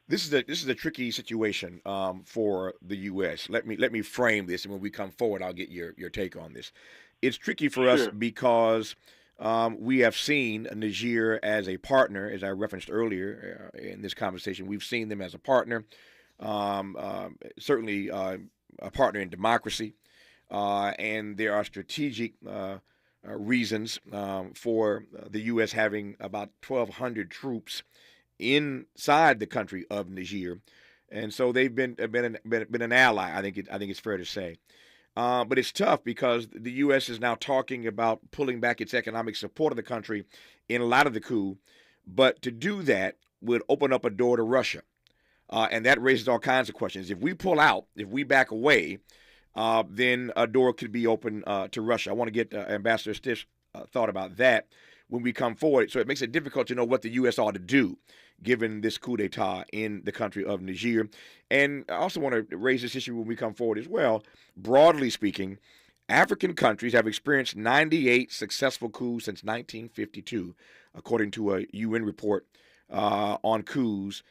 Speaker 7: This is a tricky situation for the U.S. Let me frame this, and when we come forward, I'll get your take on this. It's tricky for us because we have seen Niger as a partner, as I referenced earlier in this conversation. We've seen them as a partner, certainly a partner in democracy, and there are strategic reasons for the U.S. having about 1,200 troops inside the country of Niger, and so they've been an ally. I think it's fair to say, but it's tough because the U.S. is now talking about pulling back its economic support of the country in light of the coup, but to do that would open up a door to Russia, and that raises all kinds of questions. If we pull out, if we back away, then a door could be open to Russia. I want to get Ambassador Stith's thought about that when we come forward. So it makes it difficult to know what the U.S. ought to do given this coup d'etat in the country of Niger. And I also want to raise this issue when we come forward as well. Broadly speaking, African countries have experienced 98 successful coups since 1952, according to a UN report on coups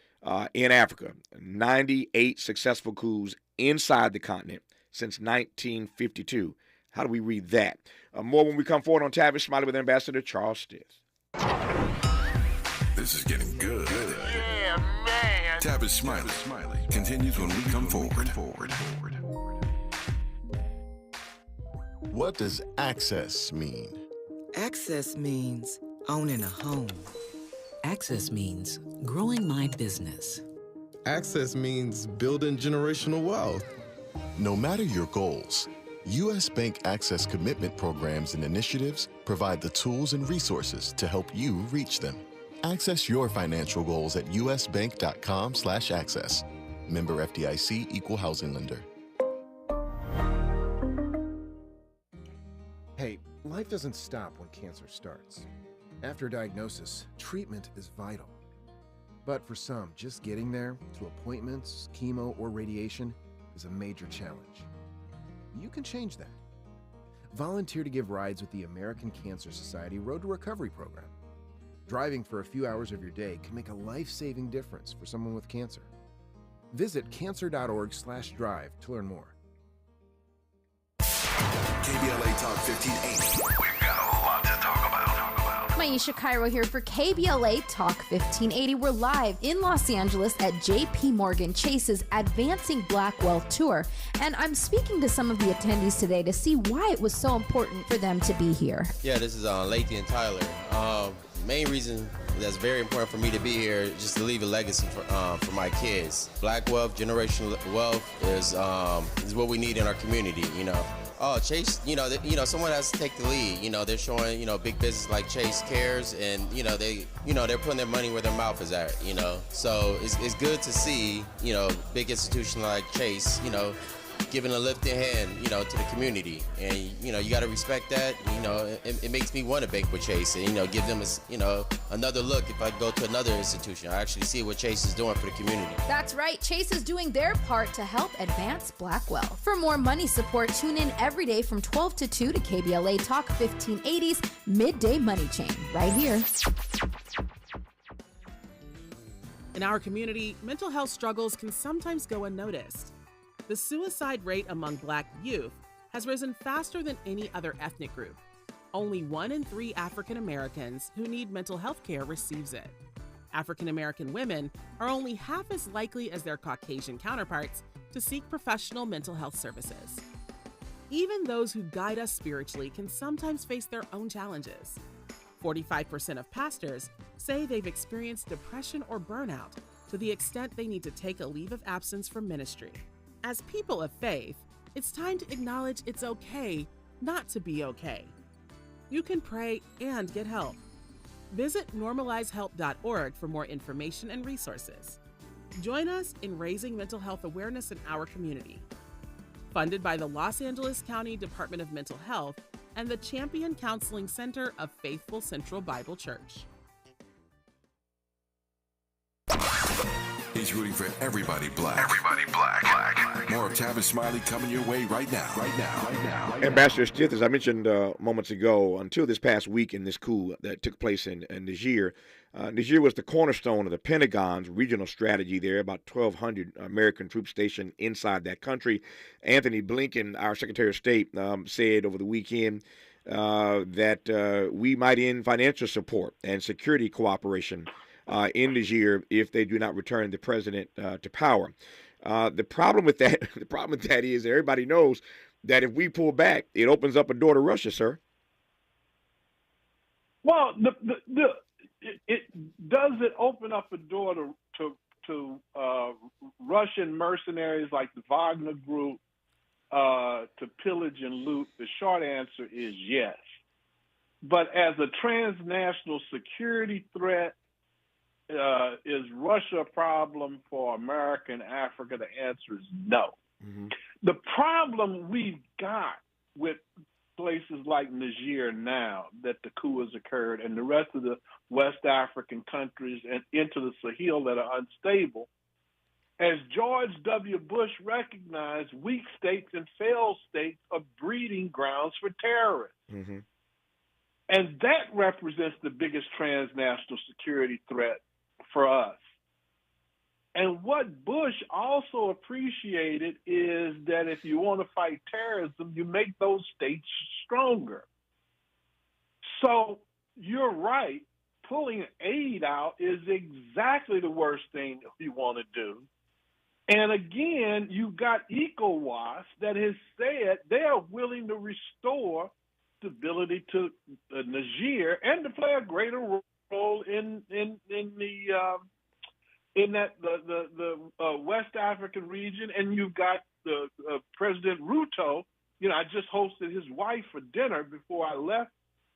Speaker 7: in Africa. 98 successful coups inside the continent since 1952. How do we read that? More when we come forward on Tavis, Smiley with Ambassador Charles Stith.
Speaker 5: This is getting good. Yeah, man. Tavis Smiley continues when we come forward.
Speaker 19: What does access mean?
Speaker 20: Access means owning a home. Access means growing my business.
Speaker 21: Access means building generational wealth.
Speaker 19: No matter your goals, U.S. Bank Access Commitment Programs and initiatives provide the tools and resources to help you reach them. Access your financial goals at usbank.com/access. Member FDIC, Equal Housing Lender.
Speaker 22: Hey, life doesn't stop when cancer starts. After diagnosis, treatment is vital. But for some, just getting there, to appointments, chemo, or radiation, is a major challenge. You can change that. Volunteer to give rides with the American Cancer Society Road to Recovery program. Driving for a few hours of your day can make a life-saving difference for someone with cancer. Visit cancer.org/drive to learn more.
Speaker 5: KBLA Talk 1580. We've got a lot to talk about.
Speaker 11: Maisha Cairo here for KBLA Talk 1580. We're live in Los Angeles at JP Morgan Chase's Advancing Black Wealth Tour. And I'm speaking to some of the attendees today to see why it was so important for them to be here.
Speaker 23: Yeah, this is Lathan and Tyler. Main reason that's very important for me to be here is just to leave a legacy for my kids. Black wealth, generational wealth is what we need in our community, you know. Oh, Chase, someone has to take the lead. They're showing, big business like Chase cares, and they're putting their money where their mouth is at. So it's good to see, big institution like Chase, giving a lifting hand, to the community, and you got to respect that. It makes me want to bank with Chase, and give them another look. If I go to another institution, I actually see what Chase is doing for the community.
Speaker 11: That's right, Chase is doing their part to help advance Black wealth. For more money support, tune in every day from 12 to 2 to KBLA Talk 1580's Midday Money Chain, right here.
Speaker 24: In our community, mental health struggles can sometimes go unnoticed. The suicide rate among Black youth has risen faster than any other ethnic group. Only 1 in 3 African Americans who need mental health care receives it. African American women are only half as likely as their Caucasian counterparts to seek professional mental health services. Even those who guide us spiritually can sometimes face their own challenges. 45% of pastors say they've experienced depression or burnout to the extent they need to take a leave of absence from ministry. As people of faith, it's time to acknowledge it's okay not to be okay. You can pray and get help. Visit normalizehelp.org for more information and resources. Join us in raising mental health awareness in our community. Funded by the Los Angeles County Department of Mental Health and the Champion Counseling Center of Faithful Central Bible Church.
Speaker 5: He's rooting for everybody black. Everybody black. More of Tavis Smiley coming your way right now.
Speaker 7: Ambassador Stith, as I mentioned moments ago, until this past week in this coup that took place in Niger, Niger was the cornerstone of the Pentagon's regional strategy there, about 1,200 American troops stationed inside that country. Anthony Blinken, our Secretary of State, said over the weekend that we might end financial support and security cooperation in Niger if they do not return the president to power. The problem with that is everybody knows that if we pull back, it opens up a door to Russia, sir.
Speaker 18: Well, it does it open up a door to Russian mercenaries like the Wagner Group to pillage and loot? The short answer is yes. But as a transnational security threat, is Russia a problem for America and Africa? The answer is no. Mm-hmm. The problem we've got with places like Niger now that the coup has occurred and the rest of the West African countries and into the Sahel that are unstable, as George W. Bush recognized, weak states and failed states are breeding grounds for terrorists. Mm-hmm. And that represents the biggest transnational security threat for us. And what Bush also appreciated is that if you want to fight terrorism, you make those states stronger. So you're right. Pulling aid out is exactly the worst thing you want to do. And again, you've got ECOWAS that has said they are willing to restore stability to Niger and to play a greater role in the West African region. And you've got the President Ruto. You know, I just hosted his wife for dinner before I left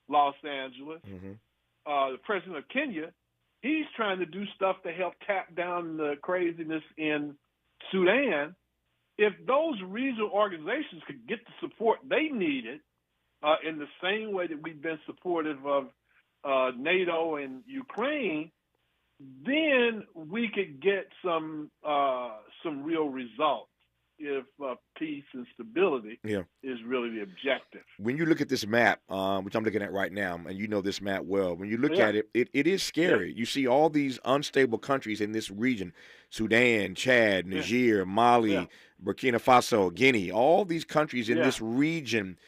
Speaker 18: Los Angeles. The president of Kenya, he's trying to do stuff to help tap down the craziness in Sudan. If those regional organizations could get the support they needed in the same way that we've been supportive of NATO and Ukraine, then we could get some real results if peace and stability is really the objective.
Speaker 7: When you look at this map, which I'm looking at right now, and you know this map well, when you look at it, it is scary. You see all these unstable countries in this region, Sudan, Chad, Niger, Mali, Burkina Faso, Guinea, all these countries in this region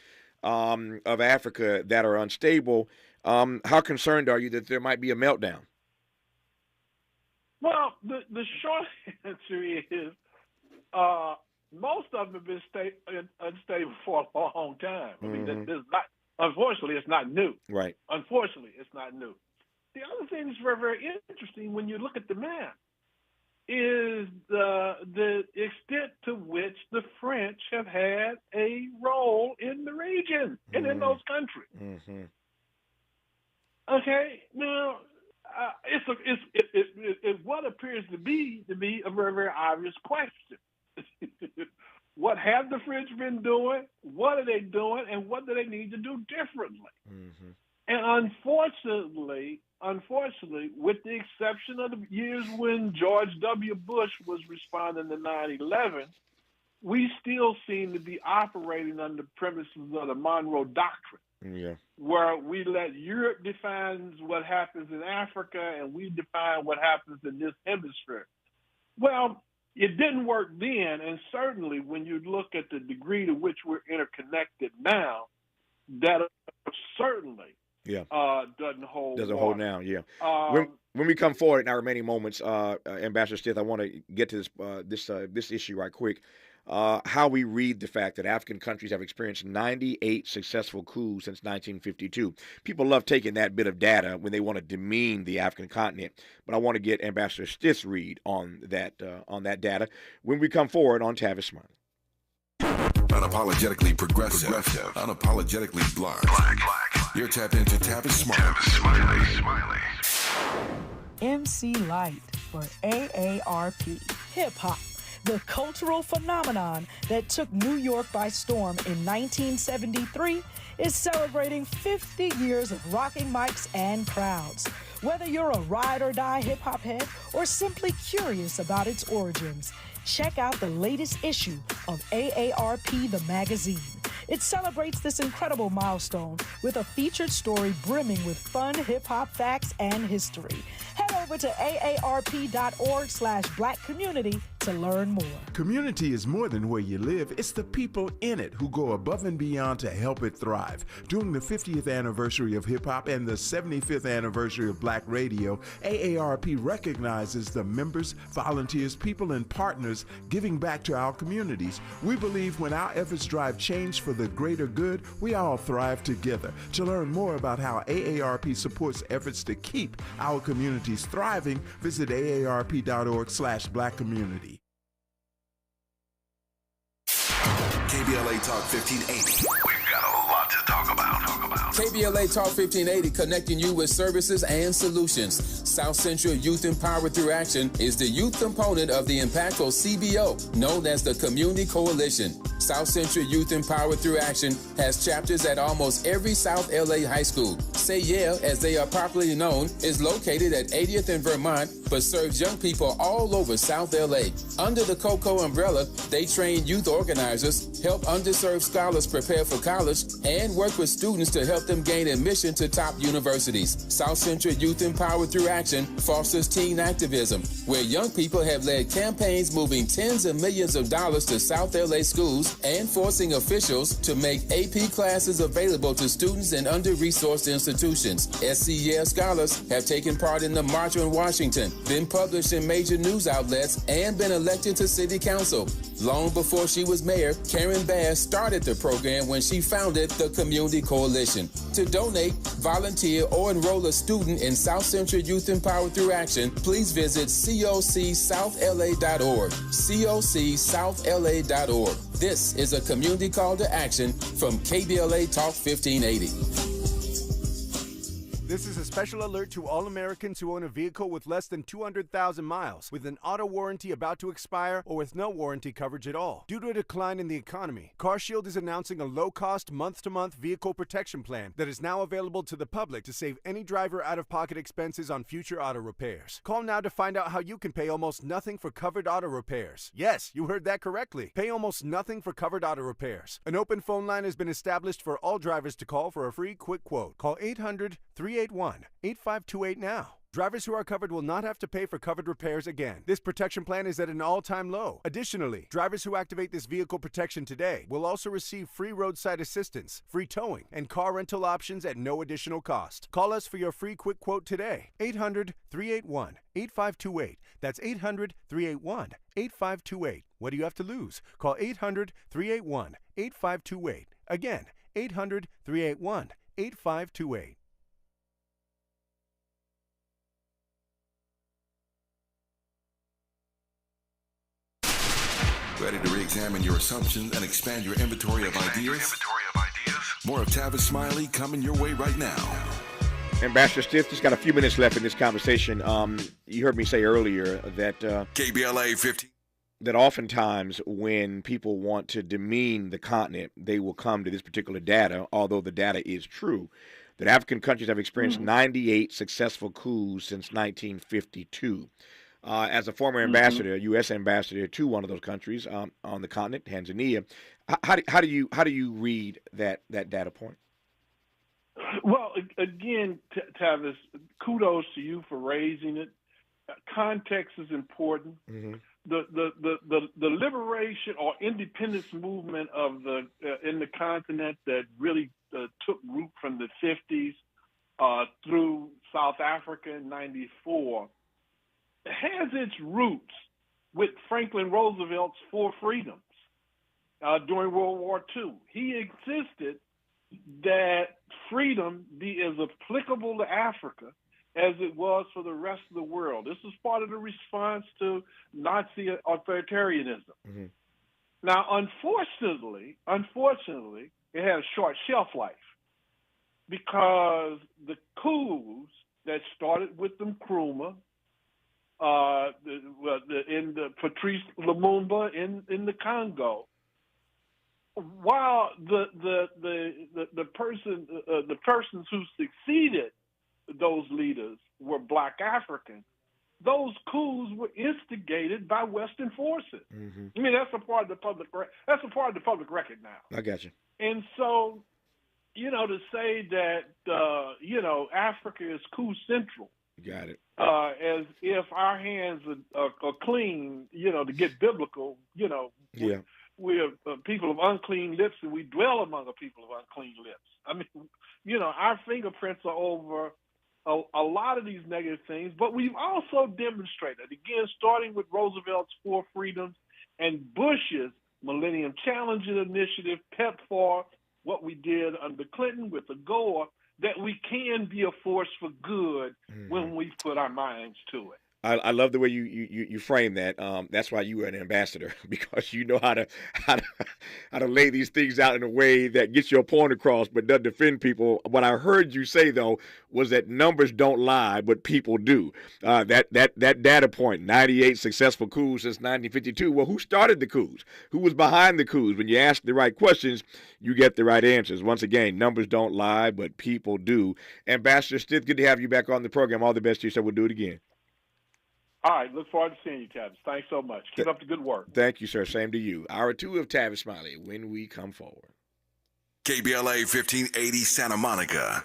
Speaker 7: of Africa that are unstable. How concerned are you that there might be a meltdown?
Speaker 18: Well, the short answer is most of them have been unstable for a long time. I mean, unfortunately, it's not new.
Speaker 7: Right.
Speaker 18: Unfortunately, it's not new. The other thing that's very, very interesting when you look at the map is the extent to which the French have had a role in the region and in those countries. Okay, now it's what appears to be a very, very obvious question. What have the French been doing? What are they doing? And what do they need to do differently? And unfortunately, with the exception of the years when George W. Bush was responding to 9/11, we still seem to be operating under the premises of the Monroe Doctrine, where we let Europe define what happens in Africa and we define what happens in this hemisphere. Well, it didn't work then, and certainly when you look at the degree to which we're interconnected now, that certainly doesn't hold
Speaker 7: now. When we come forward in our remaining moments, Ambassador Stith, I want to get to this issue right quick. How we read the fact that African countries have experienced 98 successful coups since 1952. People love taking that bit of data when they want to demean the African continent, but I want to get Ambassador Stith's read on that data when we come forward on Tavis Smiley.
Speaker 5: Unapologetically progressive, unapologetically black. You're tapped into Tavis Smiley.
Speaker 4: MC Light for AARP. Hip-hop, the cultural phenomenon that took New York by storm in 1973, is celebrating 50 years of rocking mics and crowds. Whether you're a ride-or-die hip-hop head or simply curious about its origins, check out the latest issue of AARP the magazine. It celebrates this incredible milestone with a featured story brimming with fun hip-hop facts and history. Head over to aarp.org/black community to learn more.
Speaker 9: Community is more than where you live. It's the people in it who go above and beyond to help it thrive. During the 50th anniversary of hip-hop and the 75th anniversary of Black Radio, AARP recognizes the members, volunteers, people, and partners giving back to our communities. We believe when our efforts drive change for the greater good, we all thrive together. To learn more about how AARP supports efforts to keep our communities thriving, visit aarp.org/black community.
Speaker 5: KBLA Talk 1580. We've got a lot to talk about.
Speaker 6: KBLA Talk 1580, connecting you with services and solutions. South Central Youth Empowered Through Action is the youth component of the impactful CBO, known as the Community Coalition. South Central Youth Empowered Through Action has chapters at almost every South LA high school. Say Yeah, as they are popularly known, is located at 80th and Vermont, but serves young people all over South LA. Under the COCO umbrella, they train youth organizers, help underserved scholars prepare for college, and work with students to help them gain admission to top universities. South Central Youth Empowered Through Action fosters teen activism, where young people have led campaigns moving tens of millions of dollars to South LA schools and forcing officials to make AP classes available to students in under-resourced institutions. SCEL scholars have taken part in the March on Washington, been published in major news outlets, and been elected to city council. Long before she was mayor, Karen Bass started the program when she founded the Community Coalition. To donate, volunteer, or enroll a student in South Central Youth Empowered Through Action, please visit cocsouthla.org. cocsouthla.org. This is a community call to action from KBLA Talk 1580.
Speaker 8: This is a special alert to all Americans who own a vehicle with less than 200,000 miles, with an auto warranty about to expire, or with no warranty coverage at all. Due to a decline in the economy, CarShield is announcing a low-cost, month-to-month vehicle protection plan that is now available to the public to save any driver out-of-pocket expenses on future auto repairs. Call now to find out how you can pay almost nothing for covered auto repairs. Yes, you heard that correctly. Pay almost nothing for covered auto repairs. An open phone line has been established for all drivers to call for a free quick quote. Call 800-381-8528 now. Drivers who are covered will not have to pay for covered repairs again. This protection plan is at an all-time low. Additionally, drivers who activate this vehicle protection today will also receive free roadside assistance, free towing, and car rental options at no additional cost. Call us for your free quick quote today. 800-381-8528. That's 800-381-8528. What do you have to lose? Call 800-381-8528. Again, 800-381-8528.
Speaker 5: Ready to re-examine your assumptions and expand your inventory of ideas? More of Tavis Smiley coming your way right now.
Speaker 7: Ambassador Stith, just got a few minutes left in this conversation. You heard me say earlier that
Speaker 5: KBLA 15.
Speaker 7: That oftentimes when people want to demean the continent, they will come to this particular data, although the data is true, that African countries have experienced 98 successful coups since 1952. As a former ambassador, U.S. ambassador to one of those countries on the continent, Tanzania, how do you read that data point?
Speaker 18: Well, again, Tavis, kudos to you for raising it. Context is important. The liberation or independence movement of in the continent that really took root from the 50s through South Africa in '94 has its roots with Franklin Roosevelt's Four Freedoms during World War II. He insisted that freedom be as applicable to Africa as it was for the rest of the world. This is part of the response to Nazi authoritarianism. Now, unfortunately, it had a short shelf life because the coups that started with Nkrumah, in the Patrice Lumumba in the Congo, while the persons who succeeded those leaders were Black Africans, those coups were instigated by Western forces. I mean, that's a part of the public. That's a part of the public record now.
Speaker 7: I got you.
Speaker 18: And so, to say that Africa is coup central.
Speaker 7: Got it.
Speaker 18: As if our hands are clean, to get biblical, we're people of unclean lips and we dwell among a people of unclean lips. I mean, our fingerprints are over a lot of these negative things, but we've also demonstrated, again, starting with Roosevelt's Four Freedoms and Bush's Millennium Challenge Initiative, PEPFAR, what we did under Clinton with AGOA, that we can be a force for good when we put our minds to it.
Speaker 7: I love the way you frame that. That's why you were an ambassador, because you know how to lay these things out in a way that gets your point across, but doesn't offend people. What I heard you say though was that numbers don't lie, but people do. That data point, 98 successful coups since 1952. Well, who started the coups? Who was behind the coups? When you ask the right questions, you get the right answers. Once again, numbers don't lie, but people do. Ambassador Stith, good to have you back on the program. All the best to you, so we'll do it again.
Speaker 18: All right, look forward to seeing you, Tavis. Thanks so much. Keep up the good work.
Speaker 7: Thank you, sir. Same to you. Hour 2 of Tavis Smiley when we come forward.
Speaker 5: KBLA 1580 Santa Monica.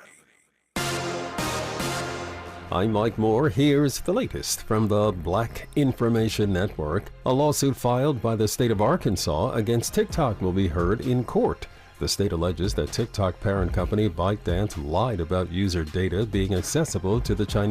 Speaker 1: I'm Mike Moore. Here's the latest from the Black Information Network. A lawsuit filed by the state of Arkansas against TikTok will be heard in court. The state alleges that TikTok parent company ByteDance lied about user data being accessible to the Chinese